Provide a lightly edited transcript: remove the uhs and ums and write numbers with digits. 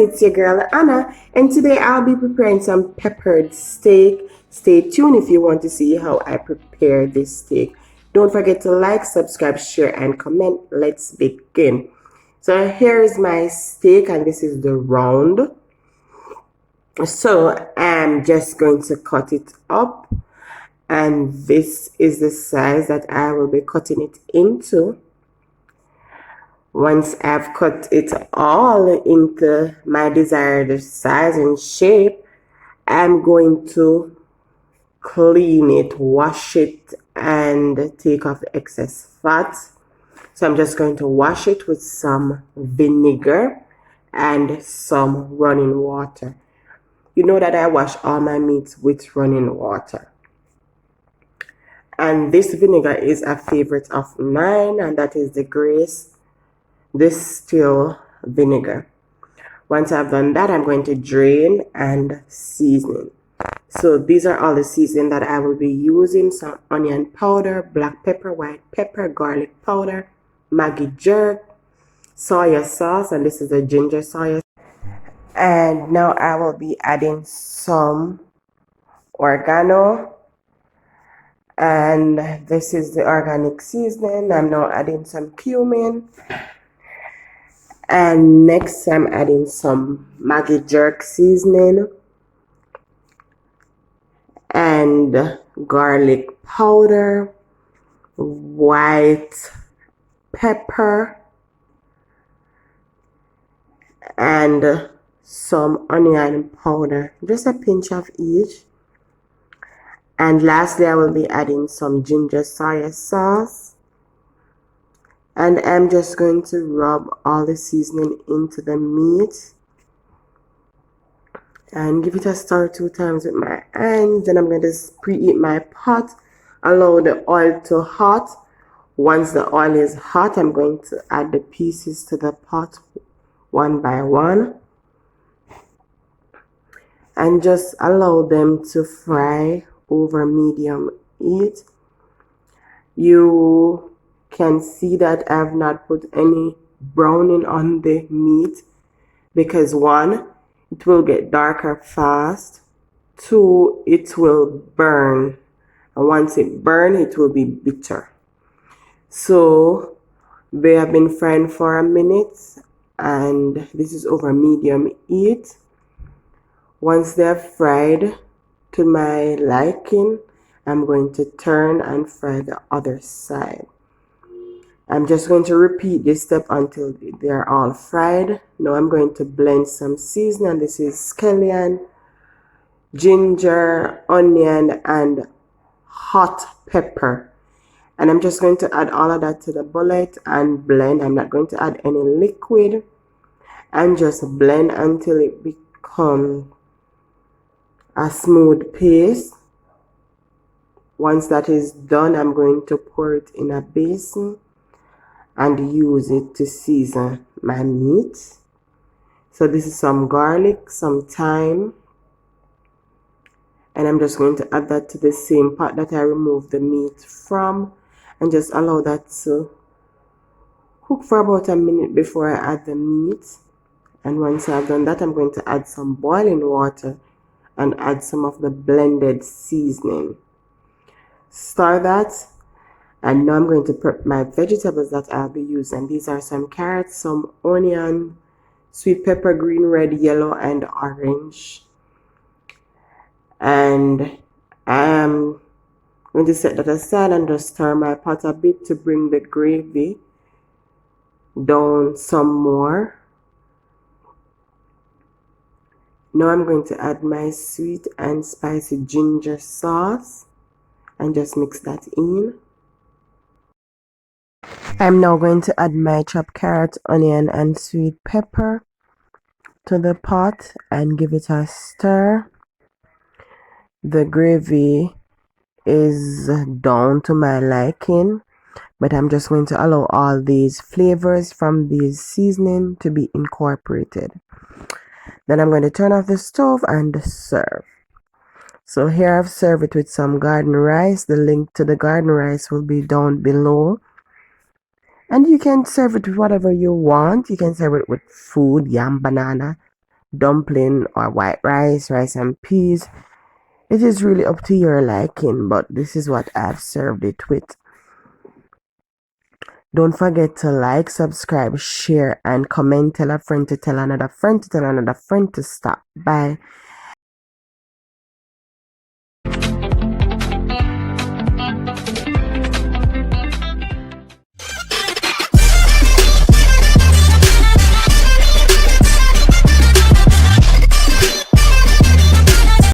it's your girl Anna, and today I'll be preparing some peppered steak. Stay tuned if you want to see how I prepare this steak. Don't forget to like, subscribe, share, and comment. Let's begin. So here is my steak, and this is the round. So I'm just going to cut it up, and this is the size that I will be cutting it into. Once I've cut it all into my desired size and shape, I'm going to clean it, wash it, and take off the excess fat. So I'm just going to wash it with some vinegar and some running water. You know that I wash all my meats with running water. And this vinegar is a favorite of mine, and that is the Grace Distill vinegar. Once I've done that, I'm going to drain and season. So these are all the seasoning that I will be using: some onion powder, black pepper, white pepper, garlic powder, Maggi Jerk, soya sauce, and this is the ginger soya. And now I will be adding some oregano, and this is the organic seasoning. I'm now adding some cumin. And next I'm adding some Maggi Jerk seasoning and garlic powder, white pepper, and some onion powder, just a pinch of each. And lastly, I will be adding some ginger soya sauce. And I'm just going to rub all the seasoning into the meat and give it a stir 2 times with my hands. Then I'm going to preheat my pot, allow the oil to hot. Once the oil is hot, I'm going to add the pieces to the pot one by one and just allow them to fry over medium heat. You can see that I've not put any browning on the meat because 1, it will get darker fast, 2, it will burn, and once it burns, it will be bitter. So they have been frying for a minute, and this is over medium heat. Once they're fried to my liking, I'm going to turn and fry the other side. I'm just going to repeat this step until they're all fried. Now I'm going to blend some seasoning. This is Eskillion, ginger, onion, and hot pepper. And I'm just going to add all of that to the bullet and blend. I'm not going to add any liquid. And just blend until it becomes a smooth paste. Once that is done, I'm going to pour it in a basin and use it to season my meat. So this is some garlic, some thyme, and I'm just going to add that to the same pot that I removed the meat from, and just allow that to cook for about a minute before I add the meat. And once I've done that, I'm going to add some boiling water and add some of the blended seasoning. Stir that. And now I'm going to prep my vegetables that I'll be using. These are some carrots, some onion, sweet pepper, green, red, yellow, and orange. And I'm going to set that aside and just stir my pot a bit to bring the gravy down some more. Now I'm going to add my sweet and spicy ginger sauce and just mix that in. I'm now going to add my chopped carrot, onion, and sweet pepper to the pot and give it a stir. The gravy is down to my liking, but I'm just going to allow all these flavors from these seasoning to be incorporated. Then I'm going to turn off the stove and serve. So here I've served it with some garden rice. The link to the garden rice will be down below. And you can serve it with whatever you want. You can serve it with food, yam, banana, dumpling or white rice, rice and peas. It is really up to your liking, but this is what I've served it with. Don't forget to like, subscribe, share, and comment. Tell a friend to tell another friend to tell another friend to stop by